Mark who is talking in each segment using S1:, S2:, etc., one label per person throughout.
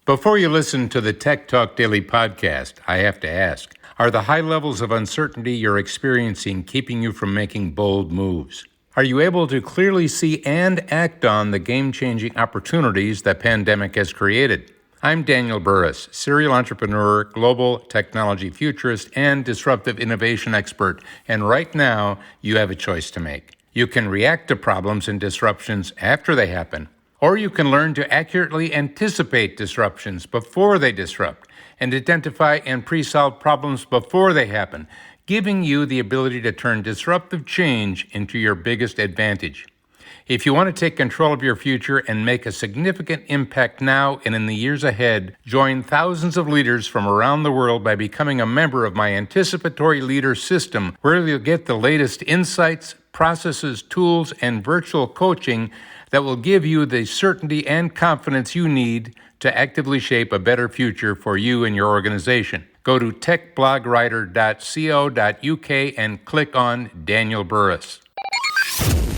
S1: Before you listen to the Tech Talk Daily podcast, I have to ask, are the high levels of uncertainty you're experiencing keeping you from making bold moves? Are you able to clearly see and act on the game-changing opportunities the pandemic has created? I'm Daniel Burris, serial entrepreneur, global technology futurist, and disruptive innovation expert, and right now, you have a choice to make. You can react to problems and disruptions after they happen, or you can learn to accurately anticipate disruptions before they disrupt and identify and pre-solve problems before they happen, giving you the ability to turn disruptive change into your biggest advantage. If you want to take control of your future and make a significant impact now and in the years ahead, join thousands of leaders from around the world by becoming a member of my Anticipatory Leader System, where you'll get the latest insights, processes, tools, and virtual coaching that will give you the certainty and confidence you need to actively shape a better future for you and your organization. Go to techblogwriter.co.uk and click on Daniel Burris.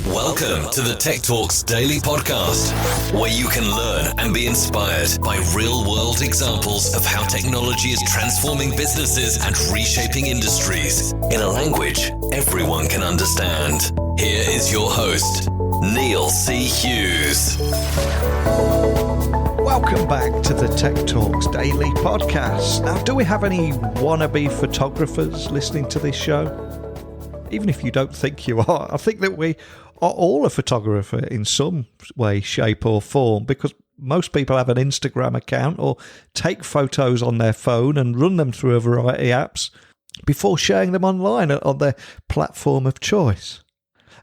S2: Welcome to the Tech Talks Daily Podcast, where you can learn and be inspired by real-world examples of how technology is transforming businesses and reshaping industries in a language everyone can understand. Here is your host, Neil C. Hughes.
S3: Welcome back to the Tech Talks Daily Podcast. Now, do we have any wannabe photographers listening to this show? Even if you don't think you are, I think that we are all a photographer in some way, shape or form, because most people have an Instagram account or take photos on their phone and run them through a variety of apps before sharing them online on their platform of choice.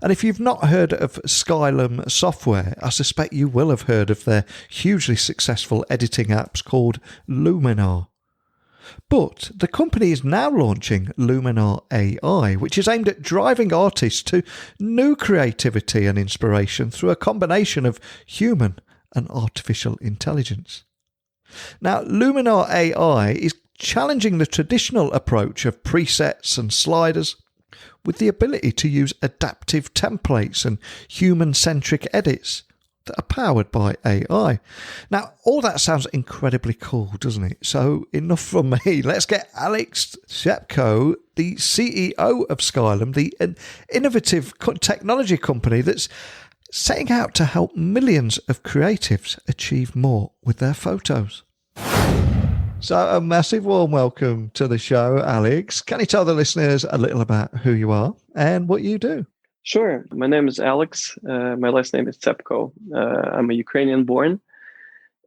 S3: And if you've not heard of Skylum software, I suspect you will have heard of their hugely successful editing apps called Luminar. But the company is now launching Luminar AI, which is aimed at driving artists to new creativity and inspiration through a combination of human and artificial intelligence. Now, Luminar AI is challenging the traditional approach of presets and sliders with the ability to use adaptive templates and human-centric edits that are powered by AI. Now, all that sounds incredibly cool, doesn't it? So, enough from me. Let's get Alex Shepko, the CEO of Skylum, the innovative technology company that's setting out to help millions of creatives achieve more with their photos. So, a massive warm welcome to the show, Alex. Can you tell the listeners a little about who you are and what you do?
S4: Sure. My name is Alex. My last name is Tsepko. I'm a Ukrainian born,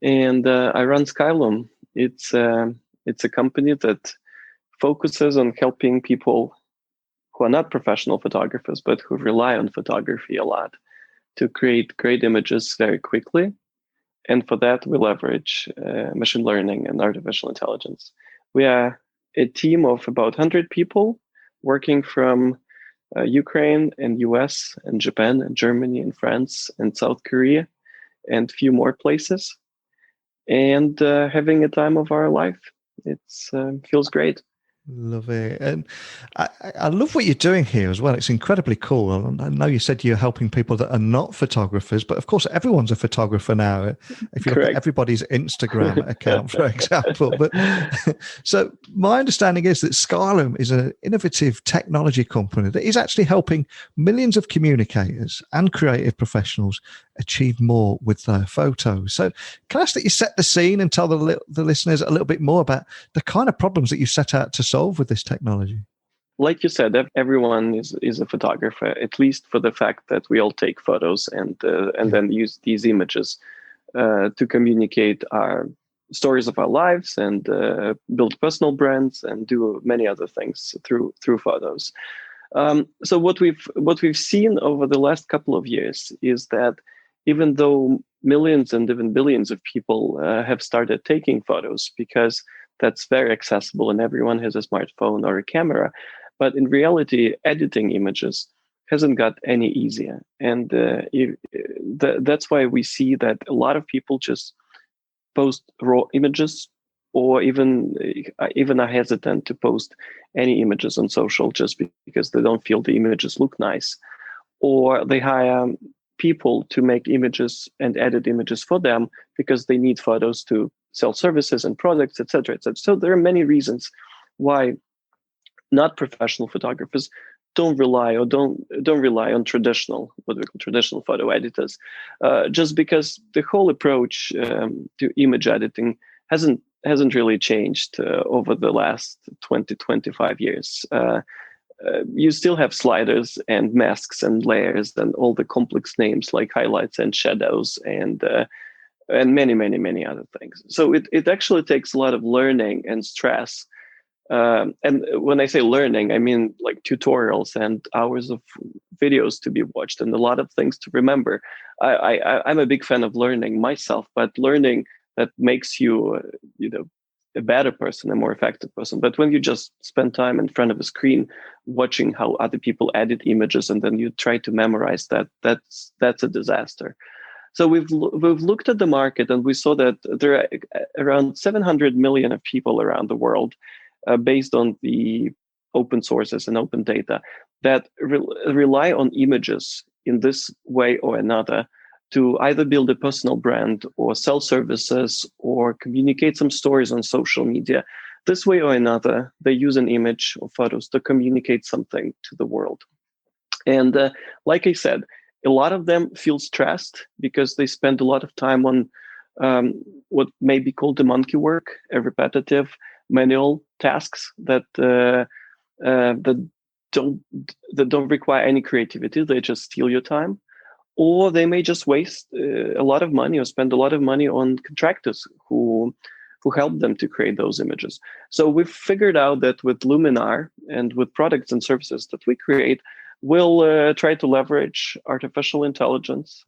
S4: and I run Skylum. It's a company that focuses on helping people who are not professional photographers, but who rely on photography a lot to create great images very quickly. And for that, we leverage machine learning and artificial intelligence. We are a team of about 100 people working from Ukraine and US and Japan and Germany and France and South Korea and a few more places, and having a time of our life. It feels great.
S3: Love it. And I love what you're doing here as well. It's incredibly cool. I know you said you're helping people that are not photographers, but of course everyone's a photographer now. If you look at everybody's Instagram account, for example. But so my understanding is that Skylum is an innovative technology company that is actually helping millions of communicators and creative professionals achieve more with their photos. So can I ask that you set the scene and tell the listeners a little bit more about the kind of problems that you set out to solve with this technology?
S4: Like you said, everyone is a photographer, at least for the fact that we all take photos and then use these images to communicate our stories of our lives and build personal brands and do many other things through photos. So what we've seen over the last couple of years is that even though millions and even billions of people have started taking photos because that's very accessible and everyone has a smartphone or a camera, but in reality, editing images hasn't got any easier. And that's why we see that a lot of people just post raw images or even are hesitant to post any images on social just because they don't feel the images look nice. Or they hire people to make images and edit images for them because they need photos to sell services and products, etc., etc. So there are many reasons why not professional photographers don't rely on traditional, what we call traditional photo editors, just because the whole approach to image editing hasn't really changed over the last 20-25 years. You still have sliders and masks and layers and all the complex names like highlights and shadows and many other things. So it actually takes a lot of learning and stress. And when I say learning, I mean like tutorials and hours of videos to be watched and a lot of things to remember. I'm a big fan of learning myself, but learning that makes you, a better person, a more effective person. But when you just spend time in front of a screen watching how other people edit images and then you try to memorize that's a disaster. So we've looked at the market and we saw that there are around 700 million of people around the world, based on the open sources and open data, that rely on images in this way or another to either build a personal brand or sell services or communicate some stories on social media. This way or another, they use an image or photos to communicate something to the world. And like I said, a lot of them feel stressed because they spend a lot of time on what may be called the monkey work, a repetitive manual tasks that don't require any creativity. They just steal your time. Or they may just waste a lot of money or spend a lot of money on contractors who help them to create those images. So we've figured out that with Luminar and with products and services that we create, we'll try to leverage artificial intelligence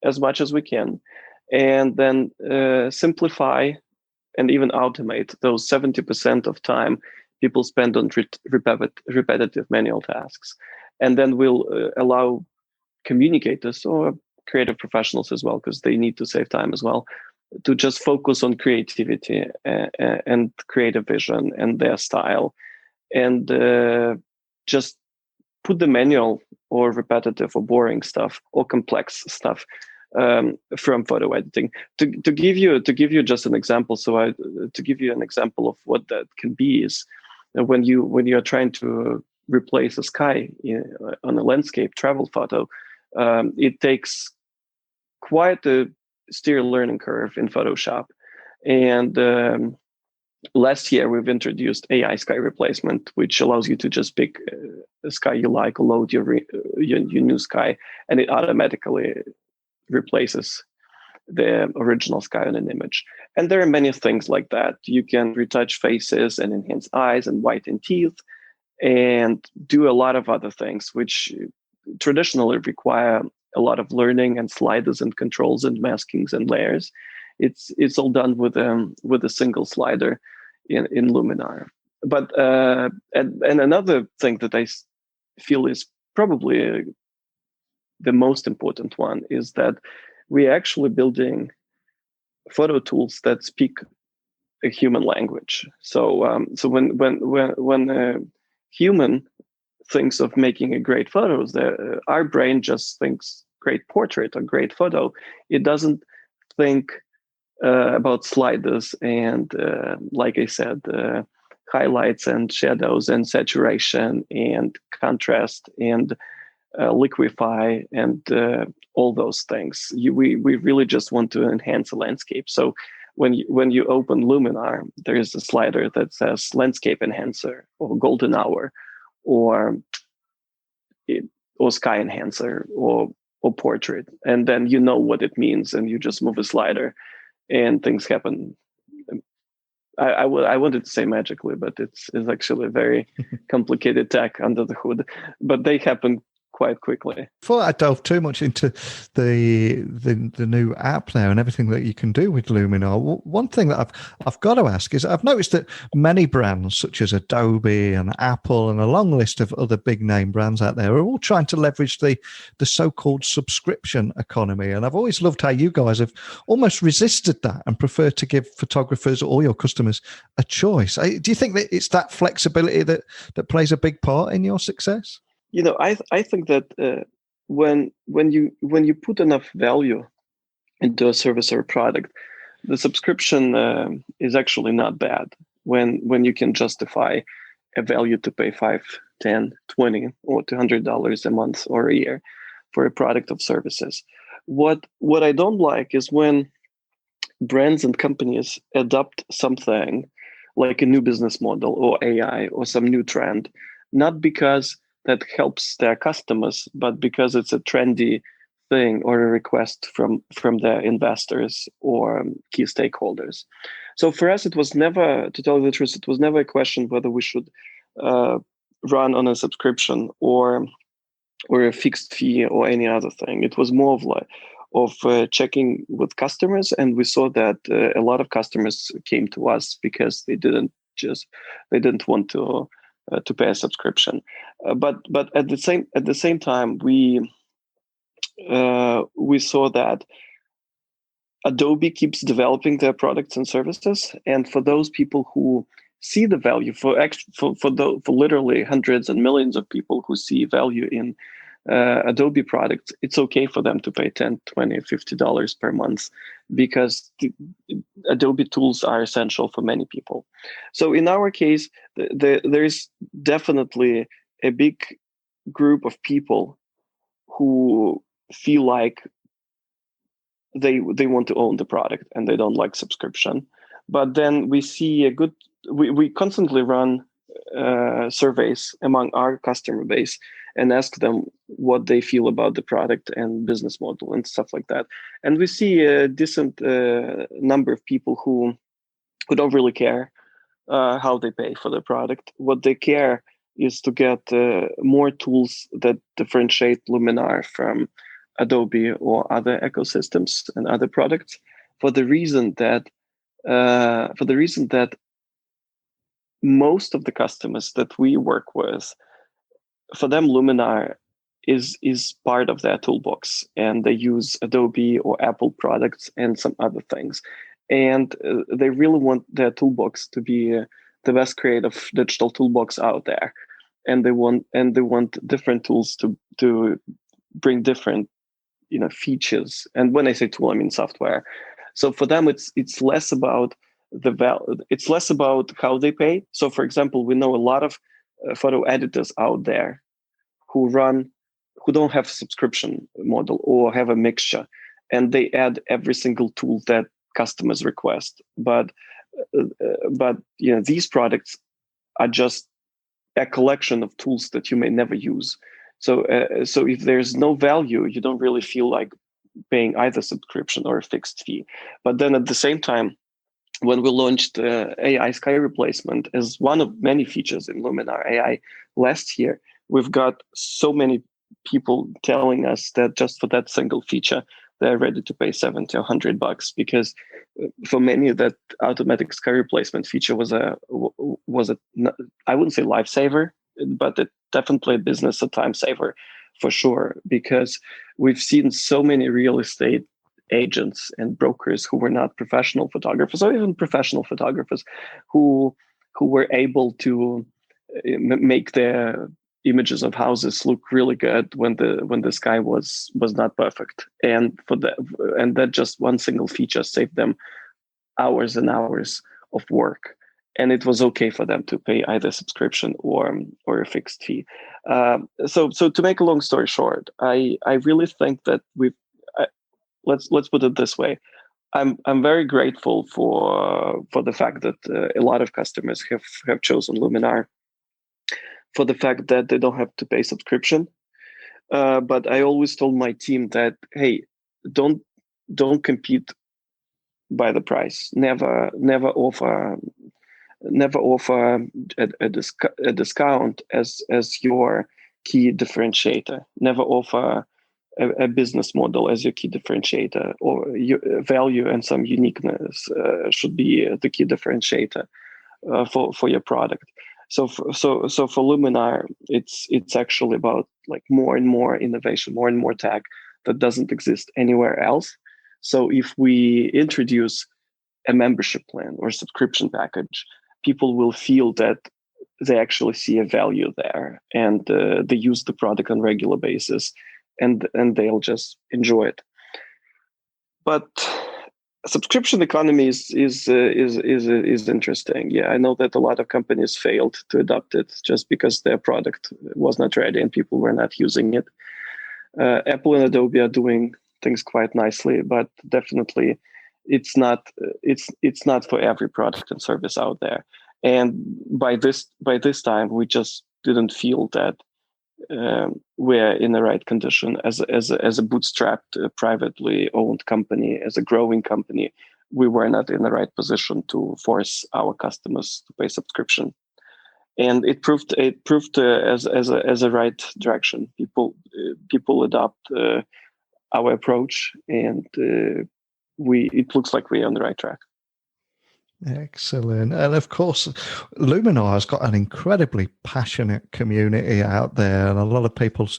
S4: as much as we can, and then simplify and even automate those 70% of time people spend on repetitive manual tasks. And then we'll allow communicators or creative professionals as well, because they need to save time as well, to just focus on creativity and creative vision and their style, and just put the manual or repetitive or boring stuff or complex stuff from photo editing. To give you just an example, to give you an example of what that can be is when you're trying to replace a sky on a landscape travel photo, it takes quite a steep learning curve in Photoshop. And last year we've introduced AI sky replacement, which allows you to just pick a sky you like, or load your new sky, and it automatically replaces the original sky on an image. And there are many things like that. You can retouch faces and enhance eyes and whiten teeth and do a lot of other things, which traditionally require a lot of learning and sliders and controls and maskings and layers. It's all done with a single slider in Luminar. But and another thing that I feel is probably the most important one is that we're actually building photo tools that speak a human language. So when a human thinks of making a great photos, our brain just thinks great portrait or great photo. It doesn't think about sliders and, like I said, highlights and shadows and saturation and contrast and liquify and all those things. We really just want to enhance a landscape. So when you open Luminar, there is a slider that says landscape enhancer or golden hour or sky enhancer or portrait, and then you know what it means, and you just move a slider, and things happen. I wanted to say magically, but it's actually a very complicated tech under the hood. But they happen quite quickly.
S3: Before I delve too much into the new app now and everything that you can do with Luminar, one thing that I've got to ask is I've noticed that many brands such as Adobe and Apple and a long list of other big name brands out there are all trying to leverage the so-called subscription economy. And I've always loved how you guys have almost resisted that and prefer to give photographers or your customers a choice. Do you think that it's that flexibility that plays a big part in your success?
S4: I think that when you put enough value into a service or a product, the subscription is actually not bad when you can justify a value to pay 5, 10, 20, or $200 a month or a year for a product of services. What I don't like is when brands and companies adopt something like a new business model or AI or some new trend, not because that helps their customers, but because it's a trendy thing or a request from their investors or key stakeholders. So for us, it was never, to tell you the truth, it was never a question whether we should run on a subscription or a fixed fee or any other thing. It was more of checking with customers, and we saw that a lot of customers came to us because they didn't want to pay a subscription. But at the same time, we saw that Adobe keeps developing their products and services, and for those people who see the value, for literally hundreds and millions of people who see value in Adobe products, it's okay for them to pay $10, $20, $50 per month, because the Adobe tools are essential for many people. So in our case, there's definitely a big group of people who feel like they want to own the product and they don't like subscription. But then we see we constantly run surveys among our customer base and ask them what they feel about the product and business model and stuff like that. And we see a decent number of people who don't really care how they pay for the product. What they care is to get more tools that differentiate Luminar from Adobe or other ecosystems and other products, for the reason that most of the customers that we work with, for them, Luminar is part of their toolbox, and they use Adobe or Apple products and some other things, and they really want their toolbox to be the best creative digital toolbox out there, and they want different tools to bring different features. And when I say tool, I mean software. So for them, it's less about it's less about how they pay. So for example, we know a lot of photo editors out there who don't have a subscription model or have a mixture, and they add every single tool that customers request. But these products are just a collection of tools that you may never use. So if there's no value, you don't really feel like paying either subscription or a fixed fee. But then at the same time, when we launched AI sky replacement as one of many features in Luminar AI last year, we've got so many people telling us that just for that single feature, they're ready to pay $70 or $100, because for many, that automatic sky replacement feature was a I wouldn't say lifesaver, but it definitely a business, a time saver for sure, because we've seen so many real estate agents and brokers who were not professional photographers or even professional photographers who were able to make their images of houses look really good when the sky was not perfect, and that just one single feature saved them hours and hours of work, and it was okay for them to pay either subscription or a fixed fee. So to make a long story short, I really think that let's put it this way. I'm very grateful for the fact that a lot of customers have chosen Luminar, for the fact that they don't have to pay subscription. But I always told my team that, hey, don't compete by the price. Never offer a discount as your key differentiator. Never offer a business model as your key differentiator, or your value and some uniqueness should be the key differentiator for your product. So for Luminar, it's actually about like more and more innovation, more and more tech that doesn't exist anywhere else. So if we introduce a membership plan or subscription package, people will feel that they actually see a value there, and they use the product on a regular basis, and they'll just enjoy it. But subscription economy is interesting. Yeah, I know that a lot of companies failed to adopt it just because their product was not ready and people were not using it. Apple and Adobe are doing things quite nicely, but definitely it's not for every product and service out there. And by this time, we just didn't feel that we're in the right condition as a bootstrapped, privately owned company, as a growing company. We were not in the right position to force our customers to pay subscription, and it proved as a right direction. People adopt our approach, and it looks like we're on the right track.
S3: Excellent. And of course, Luminar has got an incredibly passionate community out there, and a lot of people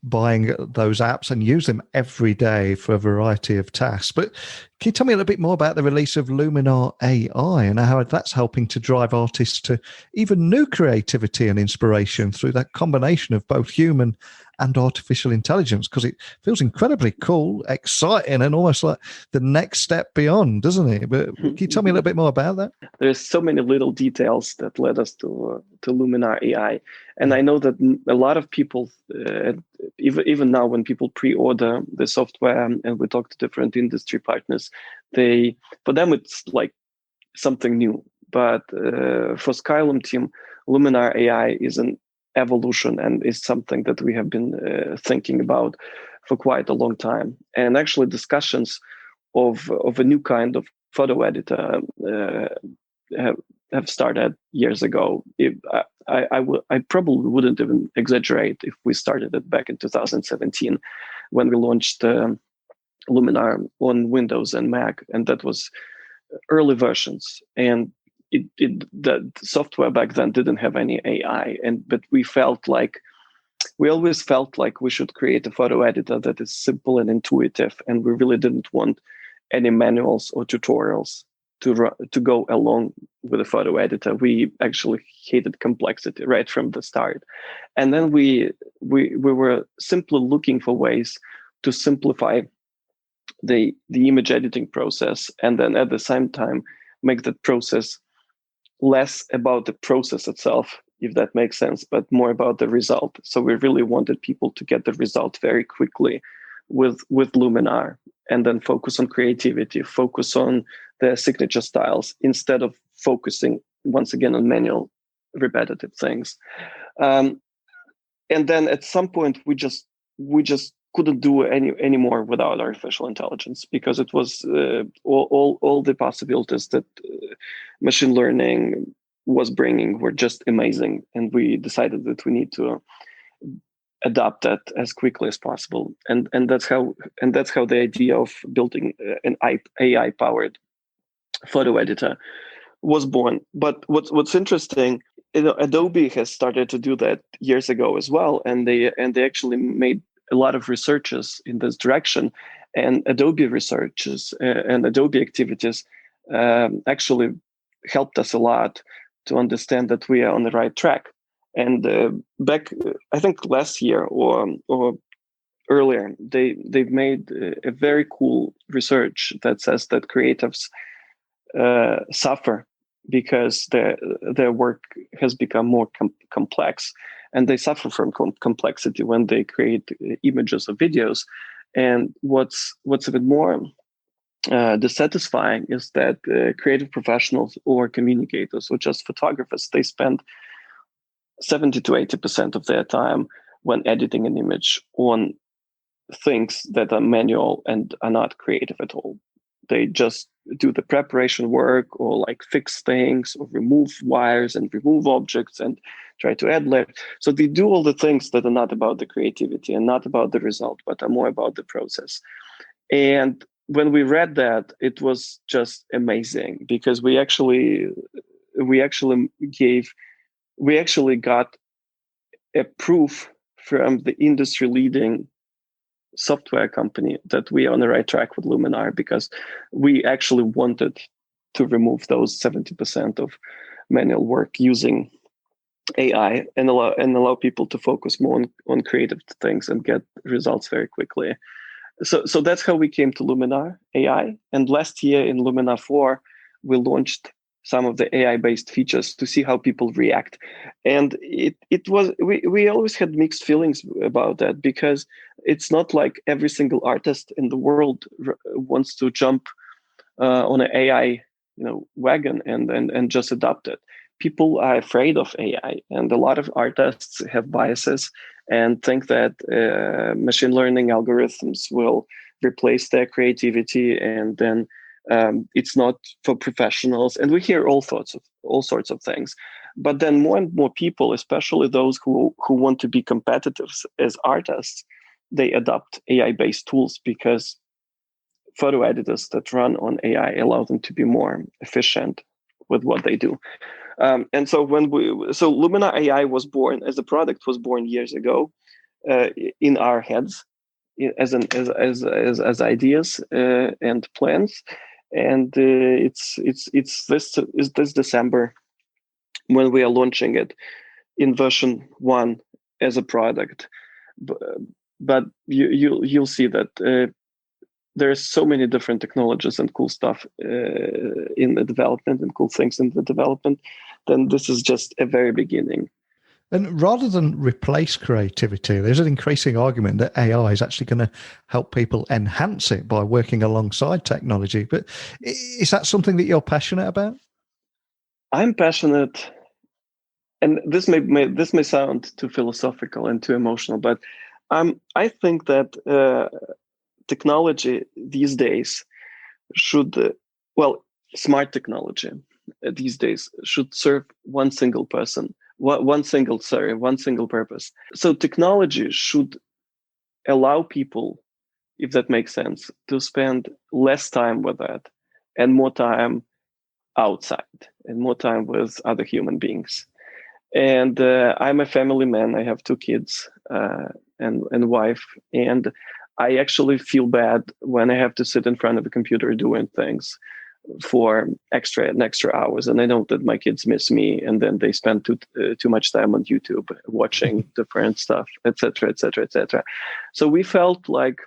S3: buying those apps and use them every day for a variety of tasks. But can you tell me a little bit more about the release of Luminar AI and how that's helping to drive artists to even new creativity and inspiration through that combination of both human and artificial intelligence? Because it feels incredibly cool, exciting, and almost like the next step beyond, doesn't it? But can you tell me a little bit more about that?
S4: There's so many little details that led us to Luminar AI, and I know that a lot of people, even now, when people pre-order the software and we talk to different industry partners, for them it's like something new. But for Skylum team, Luminar AI is an evolution and is something that we have been thinking about for quite a long time. And actually, discussions of a new kind of photo editor have started years ago. I probably wouldn't even exaggerate if we started it back in 2017 when we launched Luminar on Windows and Mac, and that was early versions. And the software back then didn't have any AI, but we always felt like we should create a photo editor that is simple and intuitive, and we really didn't want any manuals or tutorials to go along with a photo editor. We actually hated complexity right from the start, and then we were simply looking for ways to simplify the image editing process, and then at the same time make that process less about the process itself, if that makes sense, but more about the result. So we really wanted people to get the result very quickly with Luminar, and then focus on creativity, focus on the signature styles, instead of focusing once again on manual repetitive things. And then at some point we just couldn't do any more without artificial intelligence, because it was all the possibilities that machine learning was bringing were just amazing, and we decided that we need to adopt that as quickly as possible. And that's how the idea of building an AI powered photo editor was born. But what's interesting, Adobe has started to do that years ago as well, and they actually made a lot of researches in this direction, and Adobe researches and Adobe activities actually helped us a lot to understand that we are on the right track. And back, I think last year or earlier, they've made a very cool research that says that creatives suffer because their work has become more complex, and they suffer from complexity when they create images or videos. And what's even more dissatisfying is that creative professionals or communicators or just photographers, they spend 70 to 80% of their time when editing an image on things that are manual and are not creative at all. They just do the preparation work, or like fix things, or remove wires and remove objects and try to add layers. So they do all the things that are not about the creativity and not about the result, but are more about the process. And when we read that, it was just amazing, because we actually got a proof from the industry leading software company that we are on the right track with Luminar, because we actually wanted to remove those 70% of manual work using AI and allow people to focus more on creative things and get results very quickly. So that's how we came to Luminar AI. And last year in Luminar 4, we launched some of the AI-based features to see how people react. And it was we always had mixed feelings about that, because it's not like every single artist in the world wants to jump on an AI wagon and just adopt it. People are afraid of AI, and a lot of artists have biases and think that machine learning algorithms will replace their creativity, and then it's not for professionals. And we hear all sorts of things. But then more and more people, especially those who want to be competitive as artists, they adopt AI-based tools, because photo editors that run on AI allow them to be more efficient with what they do. And so Luminar AI was born as a product, was born years ago in our heads as ideas and plans. And it's this December when we are launching it in version 1 as a product. But you'll see that there's so many different technologies and cool stuff in the development, and cool things in the development, then this is just a very beginning.
S3: And rather than replace creativity, there's an increasing argument that AI is actually going to help people enhance it by working alongside technology. But is that something that you're passionate about?
S4: I'm passionate, and this may sound too philosophical and too emotional, but I think that technology these days should, smart technology these days should serve one single purpose. So technology should allow people, if that makes sense, to spend less time with that and more time outside and more time with other human beings. And I'm a family man. I have 2 kids and wife, and I actually feel bad when I have to sit in front of a computer doing things for extra hours, and I know that my kids miss me, and then they spend too much time on YouTube watching different stuff, etc., etc., etc. So we felt like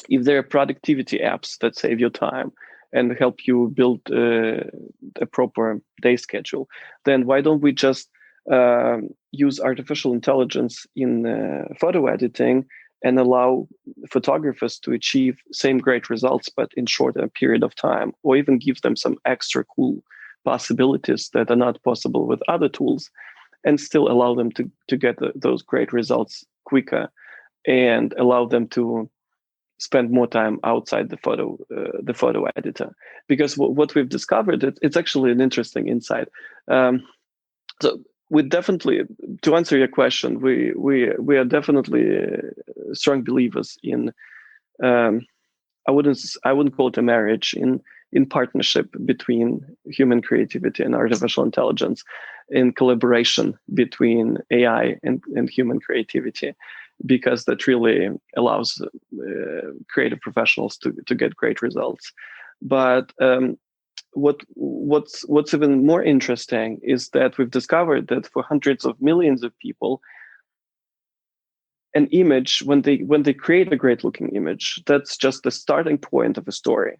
S4: if there are productivity apps that save your time and help you build a proper day schedule, then why don't we just use artificial intelligence in photo editing and allow photographers to achieve same great results, but in shorter period of time, or even give them some extra cool possibilities that are not possible with other tools, and still allow them to get those great results quicker, and allow them to spend more time outside the photo editor. Because what we've discovered, it's actually an interesting insight. So we definitely, to answer your question, we are definitely strong believers in I wouldn't call it a marriage, in partnership between human creativity and artificial intelligence, in collaboration between AI and human creativity, because that really allows creative professionals to get great results. But what's even more interesting is that we've discovered that for hundreds of millions of people, an image, when they create a great looking image, that's just the starting point of a story,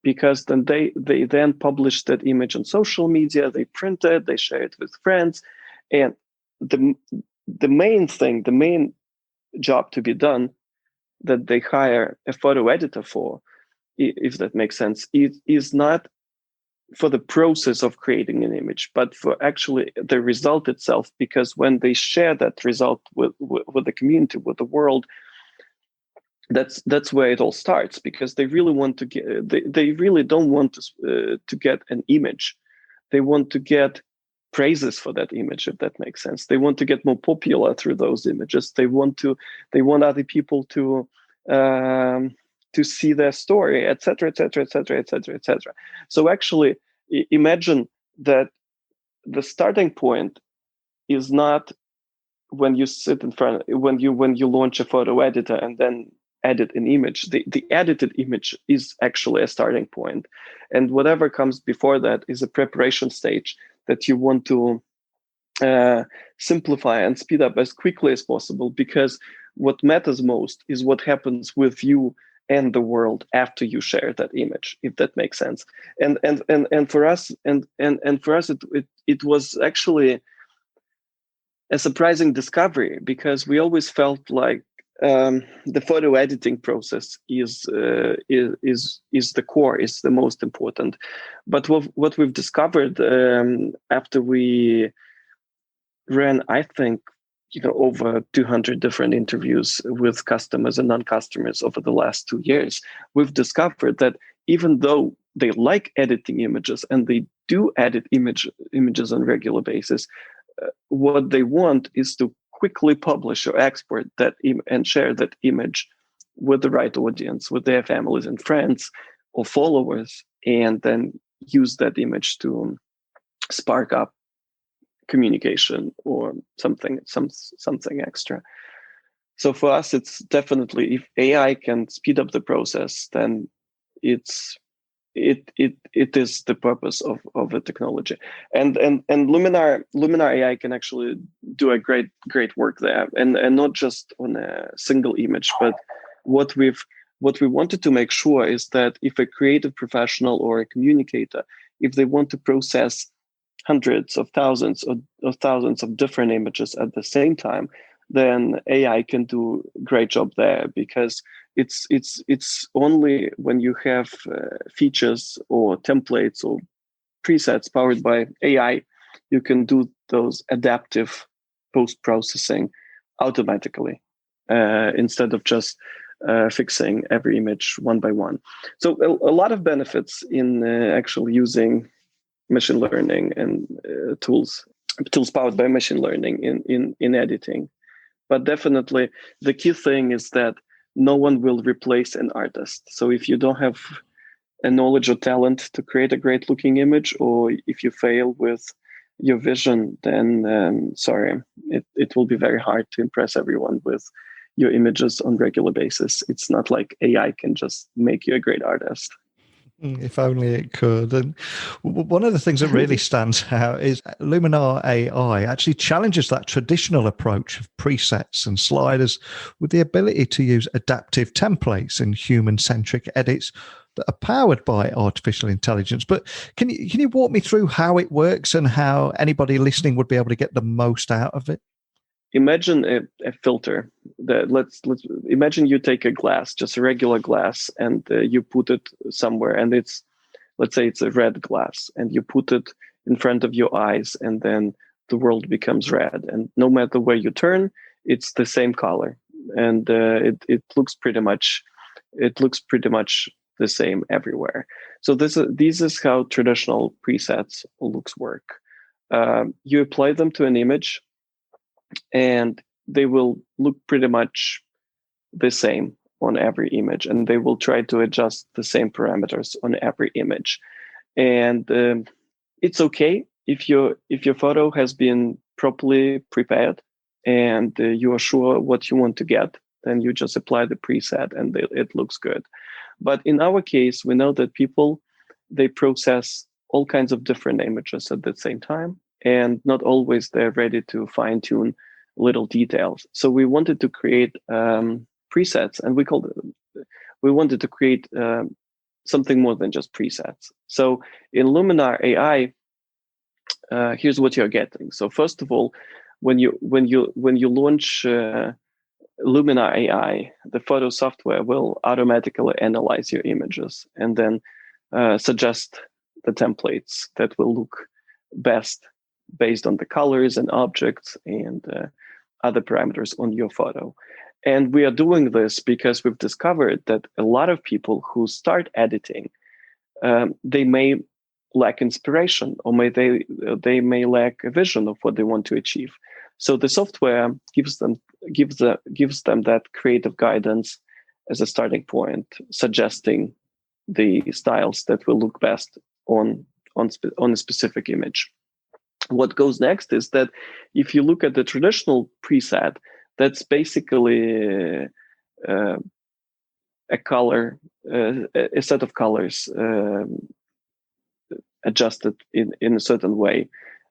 S4: because then they then publish that image on social media, they print it, they share it with friends, and the main job to be done that they hire a photo editor for, if that makes sense, it is not for the process of creating an image, but for actually the result itself. Because when they share that result with the community, with the world, that's where it all starts. Because they really want to get, they really don't want to get an image. They want to get praises for that image, if that makes sense. They want to get more popular through those images. They want other people to see their story, etc., etc., etc., etc., etc. So actually, imagine that the starting point is not when you sit in front, when you launch a photo editor and then edit an image. The edited image is actually a starting point, and whatever comes before that is a preparation stage that you want to simplify and speed up as quickly as possible, because what matters most is what happens with you and the world after you share that image, if that makes sense. And for us, it was actually a surprising discovery, because we always felt like the photo editing process is the core, is the most important. But what we've discovered after we ran, I think, over 200 different interviews with customers and non-customers over the last 2 years, we've discovered that even though they like editing images and they do edit images on a regular basis, what they want is to quickly publish or export that and share that image with the right audience, with their families and friends or followers, and then use that image to spark up communication or something extra. So for us, it's definitely, if AI can speed up the process, then it is the purpose of the technology. And Luminar AI can actually do a great work there, and not just on a single image. But what we wanted to make sure is that if a creative professional or a communicator, if they want to process hundreds of thousands of different images at the same time, then AI can do a great job there, because it's only when you have features or templates or presets powered by AI, you can do those adaptive post-processing automatically, instead of just fixing every image one by one. So a lot of benefits in actually using machine learning and tools powered by machine learning in editing. But definitely the key thing is that no one will replace an artist. So if you don't have a knowledge or talent to create a great looking image, or if you fail with your vision, then sorry, it will be very hard to impress everyone with your images on a regular basis. It's not like AI can just make you a great artist.
S3: If only it could. And one of the things that really stands out is Luminar AI actually challenges that traditional approach of presets and sliders with the ability to use adaptive templates and human-centric edits that are powered by artificial intelligence. But can you walk me through how it works and how anybody listening would be able to get the most out of it?
S4: Imagine a filter. Let's imagine you take a glass, just a regular glass, and you put it somewhere, and let's say it's a red glass, and you put it in front of your eyes, and then the world becomes red. And no matter where you turn, it's the same color, and it looks pretty much the same everywhere. So this is how traditional presets work. You apply them to an image, and they will look pretty much the same on every image, and they will try to adjust the same parameters on every image. And it's okay if your photo has been properly prepared and you are sure what you want to get, then you just apply the preset and it looks good. But in our case, we know that people, they process all kinds of different images at the same time, and not always they're ready to fine-tune little details. So we wanted to create presets, and we wanted to create something more than just presets. So in Luminar AI, here's what you're getting. So first of all, when you launch Luminar AI, the photo software will automatically analyze your images and then suggest the templates that will look best based on the colors and objects and other parameters on your photo. And we are doing this because we've discovered that a lot of people who start editing, they may lack inspiration, or they may lack a vision of what they want to achieve. So the software gives them that creative guidance as a starting point, suggesting the styles that will look best on a specific image. What goes next is that if you look at the traditional preset, that's basically a color, a set of colors adjusted in a certain way.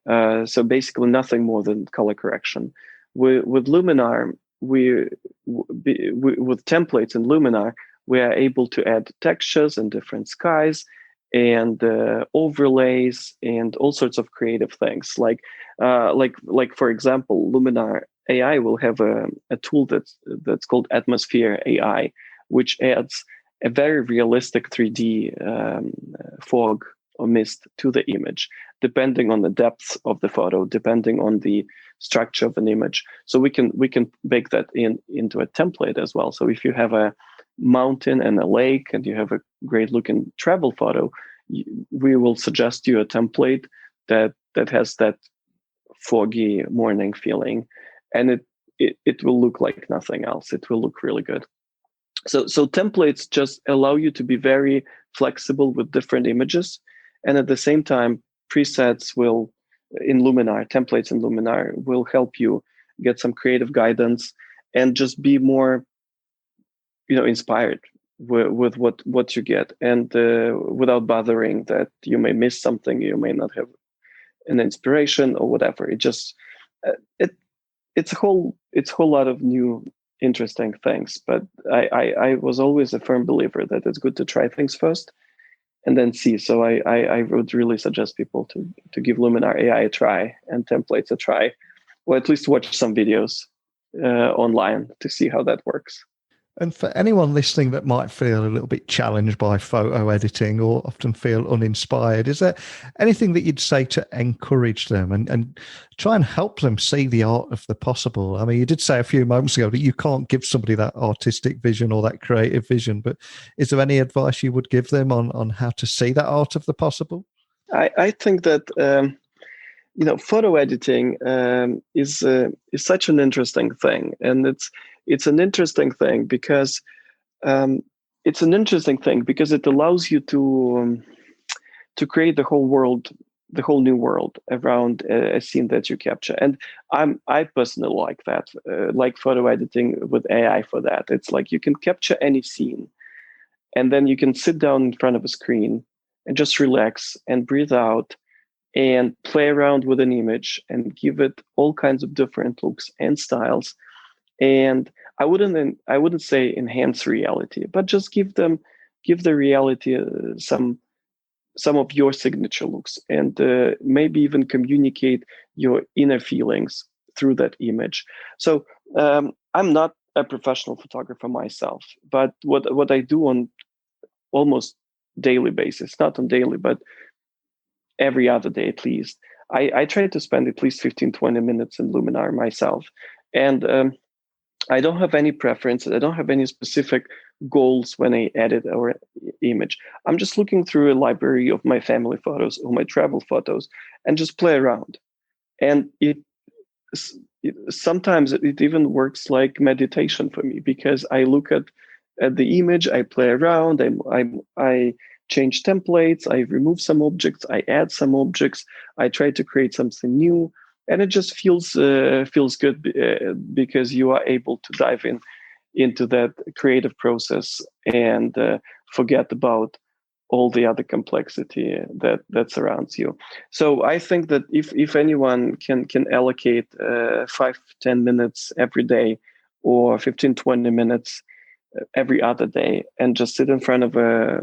S4: So basically nothing more than color correction. With Luminar, with templates in Luminar, we are able to add textures and different skies and overlays and all sorts of creative things. Like for example, Luminar AI will have a tool that's called Atmosphere AI, which adds a very realistic 3D fog or mist to the image, depending on the depth of the photo, depending on the structure of an image. So we can bake that into a template as well. So if you have a mountain and a lake and you have a great looking travel photo, we will suggest you a template that has that foggy morning feeling, and it will look like nothing else. It will look really good. So templates just allow you to be very flexible with different images, and at the same time, presets templates in Luminar will help you get some creative guidance and just be more, inspired with what you get, and without bothering that you may miss something, you may not have an inspiration or whatever. It just it's a whole lot of new interesting things. But I was always a firm believer that it's good to try things first and then see. So I would really suggest people to give Luminar AI a try and templates a try, or at least watch some videos online to see how that works.
S3: And for anyone listening that might feel a little bit challenged by photo editing or often feel uninspired, is there anything that you'd say to encourage them and try and help them see the art of the possible? I mean, you did say a few moments ago that you can't give somebody that artistic vision or that creative vision, but is there any advice you would give them on how to see that art of the possible?
S4: I think that photo editing is such an interesting thing, and it's an interesting thing because it allows you to create the whole new world around a scene that you capture. And I personally like that, like photo editing with AI for that. It's like you can capture any scene, and then you can sit down in front of a screen and just relax and breathe out and play around with an image and give it all kinds of different looks and styles. And I wouldn't say enhance reality, but just give the reality some of your signature looks, and maybe even communicate your inner feelings through that image. So I'm not a professional photographer myself, but what I do on almost daily basis, not on daily, but every other day at least, I try to spend at least 15-20 minutes in Luminar myself. And I don't have any preferences. I don't have any specific goals when I edit our image. I'm just looking through a library of my family photos or my travel photos and just play around. And sometimes it even works like meditation for me, because I look at the image, I play around, I change templates, I remove some objects, I add some objects, I try to create something new. And it just feels good because you are able to dive into that creative process and forget about all the other complexity that surrounds you. So I think that if anyone can allocate 5-10 minutes every day, or 15-20 minutes every other day, and just sit in front of a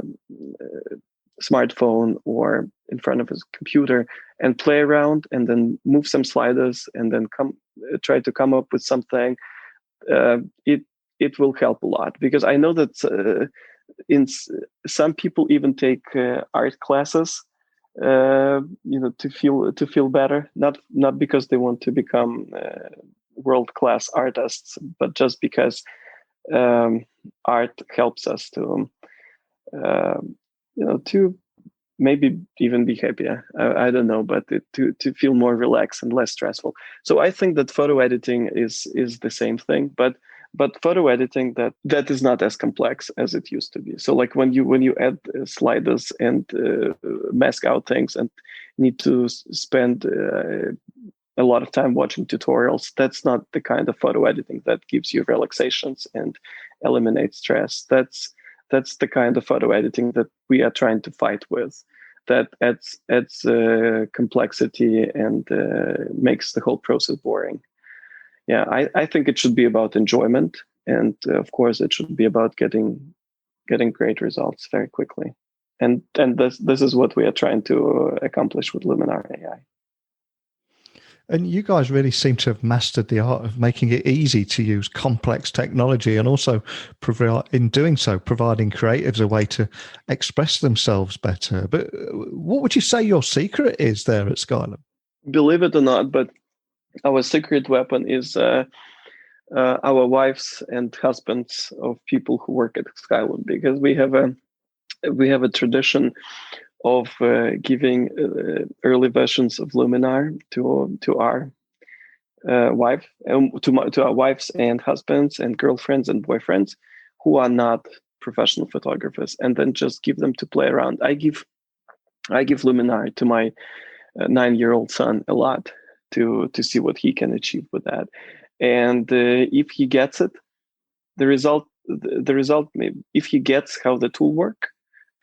S4: smartphone or in front of his computer and play around, and then move some sliders, and then try to come up with something, it will help a lot. Because I know that some people even take art classes, to feel better, not because they want to become world-class artists, but just because art helps us to maybe even be happier. I don't know, but to feel more relaxed and less stressful. So I think that photo editing is the same thing, but photo editing that is not as complex as it used to be. So like when you add sliders and mask out things and need to spend a lot of time watching tutorials, that's not the kind of photo editing that gives you relaxations and eliminates stress. That's the kind of photo editing that we are trying to fight with. that adds complexity and makes the whole process boring. Yeah, I think it should be about enjoyment, and of course, it should be about getting great results very quickly. And this is what we are trying to accomplish with Luminar AI.
S3: And you guys really seem to have mastered the art of making it easy to use complex technology, and also in doing so, providing creatives a way to express themselves better. But what would you say your secret is there at Skylum?
S4: Believe it or not, but our secret weapon is our wives and husbands of people who work at Skylum, because we have a tradition of giving early versions of Luminar to our to our wives and husbands and girlfriends and boyfriends who are not professional photographers, and then just give them to play around. I give Luminar to my 9-year-old son a lot to see what he can achieve with that, and if he gets it, the result, if he gets how the tool work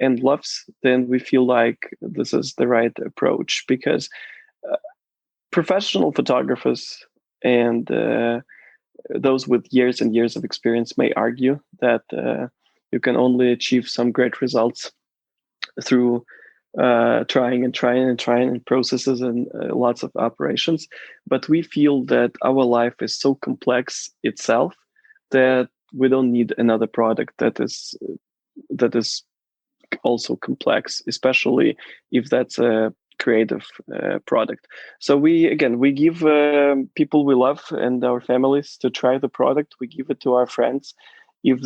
S4: and loves, then we feel like this is the right approach, because professional photographers and those with years and years of experience may argue that you can only achieve some great results through trying processes and lots of operations. But we feel that our life is so complex itself that we don't need another product that is also complex, especially if that's a creative product. So we give people we love and our families to try the product. We give it to our friends. If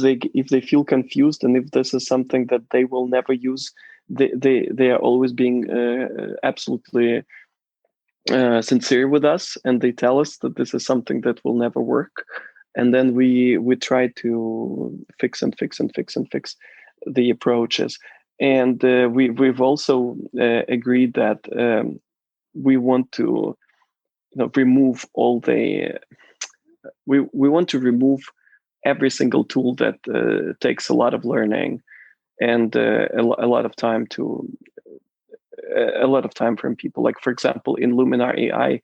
S4: they feel confused, and if this is something that they will never use, they are always being absolutely sincere with us, and they tell us that this is something that will never work. And then we try to fix the approaches. And we've also agreed that we want to remove all the we want to remove every single tool that takes a lot of learning and a lot of time from people. Like, for example, in Luminar AI,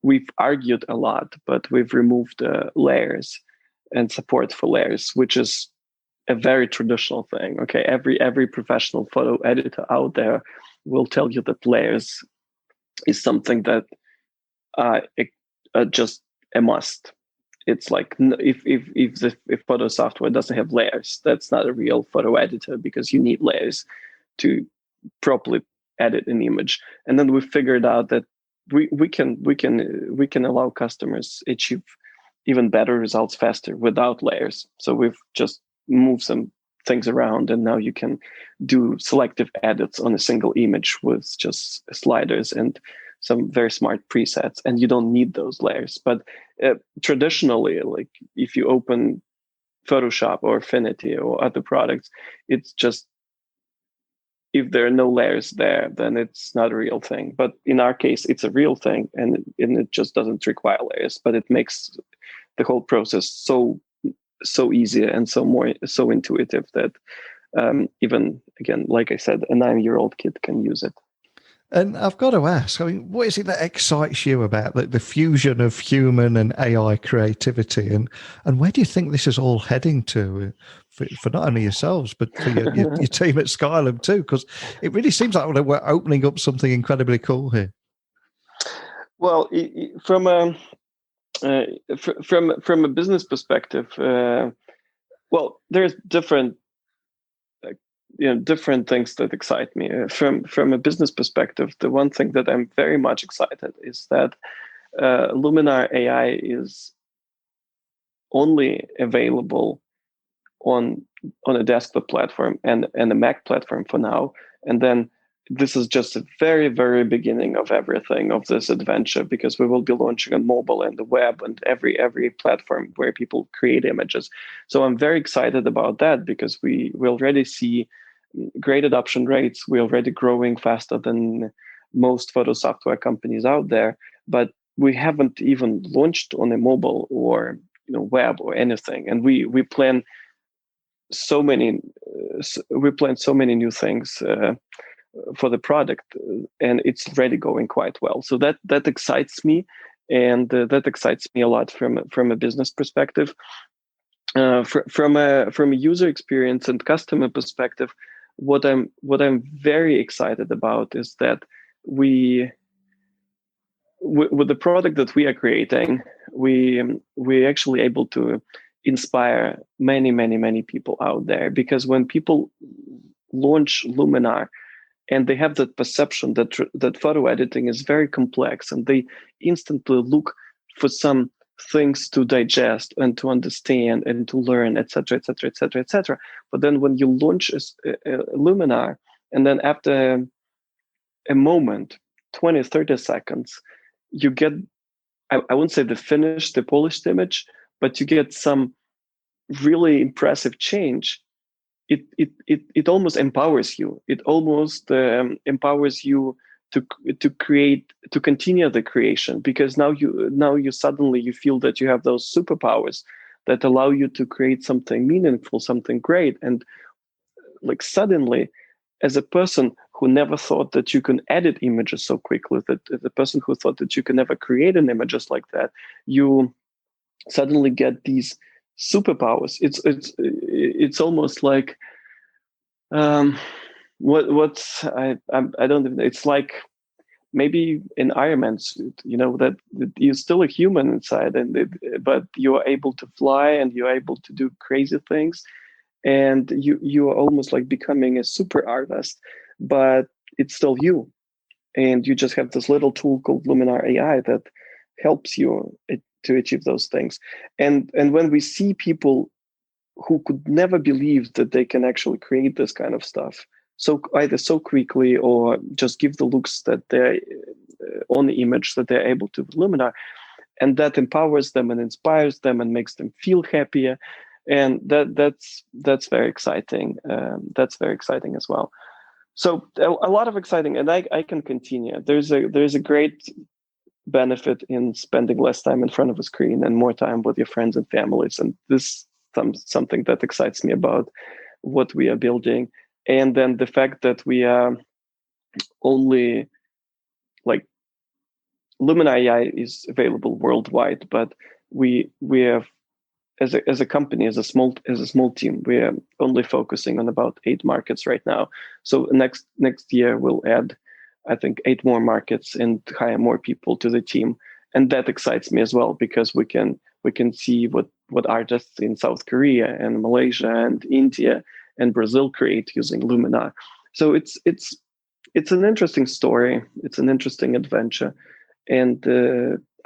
S4: we've argued a lot, but we've removed layers and support for layers, which is a very traditional thing. Okay, every professional photo editor out there will tell you that layers is something that just a must. It's like, if photo software doesn't have layers, that's not a real photo editor, because you need layers to properly edit an image. And then we figured out that we can allow customers achieve even better results faster without layers. So we've just moved some things around, and now you can do selective edits on a single image with just sliders and some very smart presets, and you don't need those layers. But traditionally, like if you open Photoshop or Affinity or other products, it's just, if there are no layers there, then it's not a real thing. But in our case, it's a real thing, and it just doesn't require layers, but it makes the whole process so easy and so intuitive that even, again, like I said, a 9-year-old kid can use it.
S3: And I've got to ask, I mean, what is it that excites you about the fusion of human and AI creativity? And where do you think this is all heading to for not only yourselves, but for your team at Skylum too? Because it really seems like we're opening up something incredibly cool here.
S4: Well, from a business perspective, well, there's different things that excite me. From a business perspective, the one thing that I'm very much excited is that Luminar AI is only available on a desktop platform and a Mac platform for now. And then this is just a very, very beginning of everything, of this adventure, because we will be launching on mobile and the web and every platform where people create images. So I'm very excited about that, because we already see great adoption rates. We're already growing faster than most photo software companies out there, but we haven't even launched on a mobile or web or anything. And we plan so many new things. for the product, and it's already going quite well. So that excites me, and that excites me a lot from a business perspective. From a user experience and customer perspective, what I'm very excited about is that with the product that we are creating, we're actually able to inspire many people out there, because when people launch Luminar and they have that perception that photo editing is very complex, and they instantly look for some things to digest and to understand and to learn, etc., etc. But then when you launch a Luminar, and then after a moment, 20-30 seconds, you get, I wouldn't say the polished image, but you get some really impressive change. It almost empowers you. It almost empowers you to create, to continue the creation, because now you suddenly you feel that you have those superpowers that allow you to create something meaningful, something great. And like suddenly, as a person who never thought that you can edit images so quickly, that the person who thought that you can never create an image just like that, you suddenly get these superpowers. It's almost like I don't even, it's like maybe an Iron Man suit, that you're still a human inside, but you are able to fly and you're able to do crazy things, and you are almost like becoming a super artist, but it's still you, and you just have this little tool called Luminar AI that helps you to achieve those things. And when we see people who could never believe that they can actually create this kind of stuff so either so quickly or just give the looks that they're on the image that they're able to with Luminar, and that empowers them and inspires them and makes them feel happier, and that's very exciting. That's very exciting as well. So a lot of exciting, and I can continue. There's a great benefit in spending less time in front of a screen and more time with your friends and families, and this something that excites me about what we are building. And then the fact that we are only, like, Luminar AI is available worldwide, but we have, as a company, as a small team, we are only focusing on about 8 markets right now. So next year we'll add, I think, 8 more markets and hire more people to the team, and that excites me as well, because we can see what artists in South Korea and Malaysia and India and Brazil create using Luminar. So it's an interesting story. It's an interesting adventure, and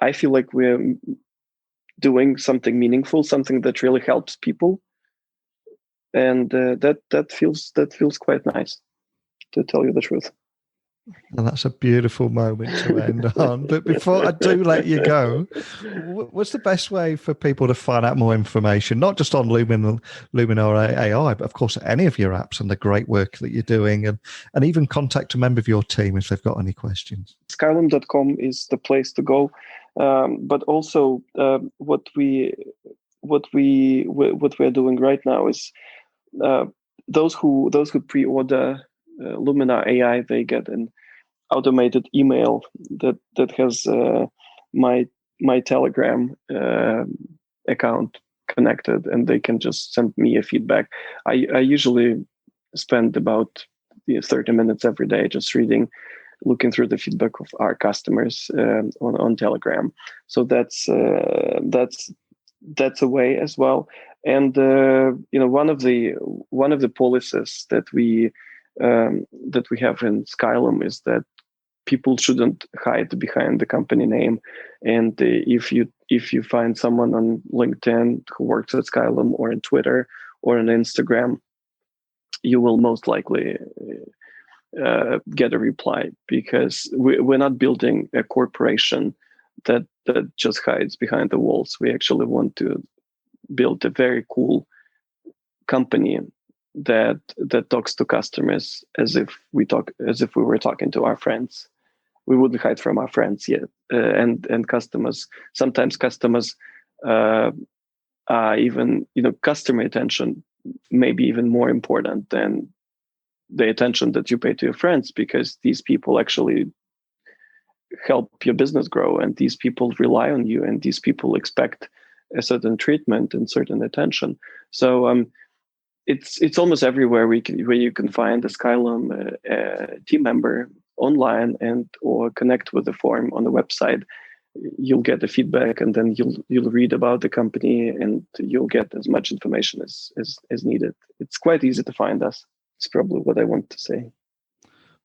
S4: I feel like we're doing something meaningful, something that really helps people, and that feels quite nice, to tell you the truth.
S3: And that's a beautiful moment to end on. But before I do let you go, what's the best way for people to find out more information, not just on Luminar AI, but of course any of your apps and the great work that you're doing, and even contact a member of your team if they've got any questions? Skylum.com
S4: is the place to go. But also what we're doing right now is those who pre-order Luminar AI, they get an automated email that has my Telegram account connected, and they can just send me a feedback. I usually spend about 30 minutes every day just looking through the feedback of our customers on Telegram. So that's a way as well. And one of the policies that we have in Skylum is that people shouldn't hide behind the company name. And if you find someone on LinkedIn who works at Skylum, or on Twitter or on Instagram, you will most likely get a reply, because we're not building a corporation that just hides behind the walls. We actually want to build a very cool company that talks to customers as if we were talking to our friends. We wouldn't hide from our friends yet, and customers. Sometimes customers are even, customer attention may be even more important than the attention that you pay to your friends, because these people actually help your business grow, and these people rely on you, and these people expect a certain treatment and certain attention. So it's almost everywhere where you can find a Skylum team member online and or connect with the forum on the website. You'll get the feedback, and then you'll read about the company, and you'll get as much information as needed. It's quite easy to find us. It's probably what I want to say.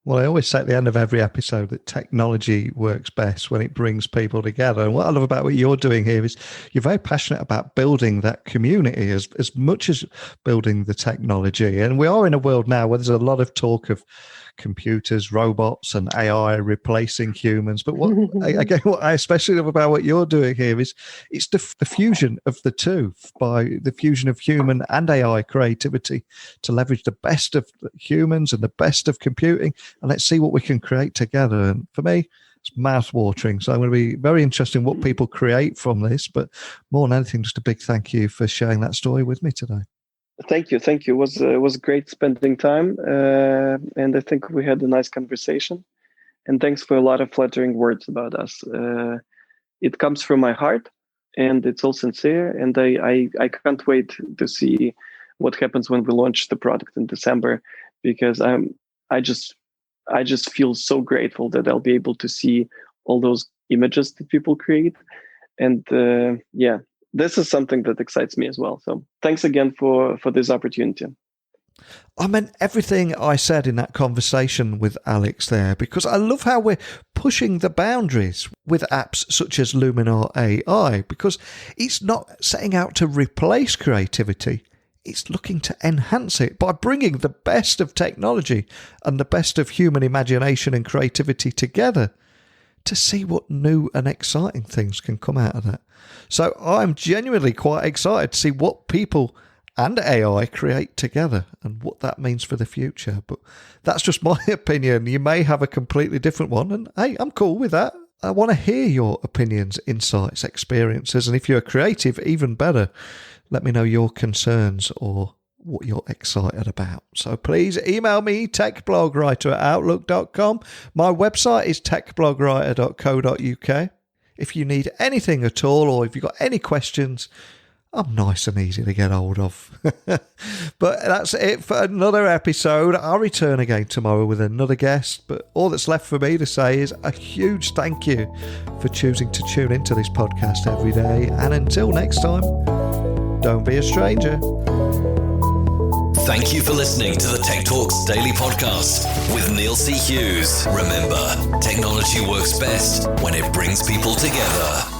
S3: Well, I always say at the end of every episode that technology works best when it brings people together. And what I love about what you're doing here is you're very passionate about building that community as much as building the technology. And we are in a world now where there's a lot of talk of computers, robots, and AI replacing humans. But what I especially love about what you're doing here is it's the fusion of the two, by the fusion of human and AI creativity to leverage the best of humans and the best of computing, and let's see what we can create together. And for me, it's mouth-watering. So I'm going to be very interested in what people create from this. But more than anything, just a big thank you for sharing that story with me today.
S4: Thank you. It was great spending time, and I think we had a nice conversation. And thanks for a lot of flattering words about us. It comes from my heart, and it's all sincere. And I can't wait to see what happens when we launch the product in December, because I just feel so grateful that I'll be able to see all those images that people create, and this is something that excites me as well. So thanks again for this opportunity.
S3: I meant everything I said in that conversation with Alex there, because I love how we're pushing the boundaries with apps such as Luminar AI, because it's not setting out to replace creativity. It's looking to enhance it by bringing the best of technology and the best of human imagination and creativity together to see what new and exciting things can come out of that. So I'm genuinely quite excited to see what people and AI create together and what that means for the future. But that's just my opinion. You may have a completely different one, and hey, I'm cool with that. I want to hear your opinions, insights, experiences, and if you're creative, even better, let me know your concerns or what you're excited about. So please email me, techblogwriter@outlook.com. My website is techblogwriter.co.uk. If you need anything at all, or if you've got any questions, I'm nice and easy to get hold of. But that's it for another episode. I'll return again tomorrow with another guest. But all that's left for me to say is a huge thank you for choosing to tune into this podcast every day. And until next time, don't be a stranger.
S2: Thank you for listening to the Tech Talks Daily Podcast with Neil C. Hughes. Remember, technology works best when it brings people together.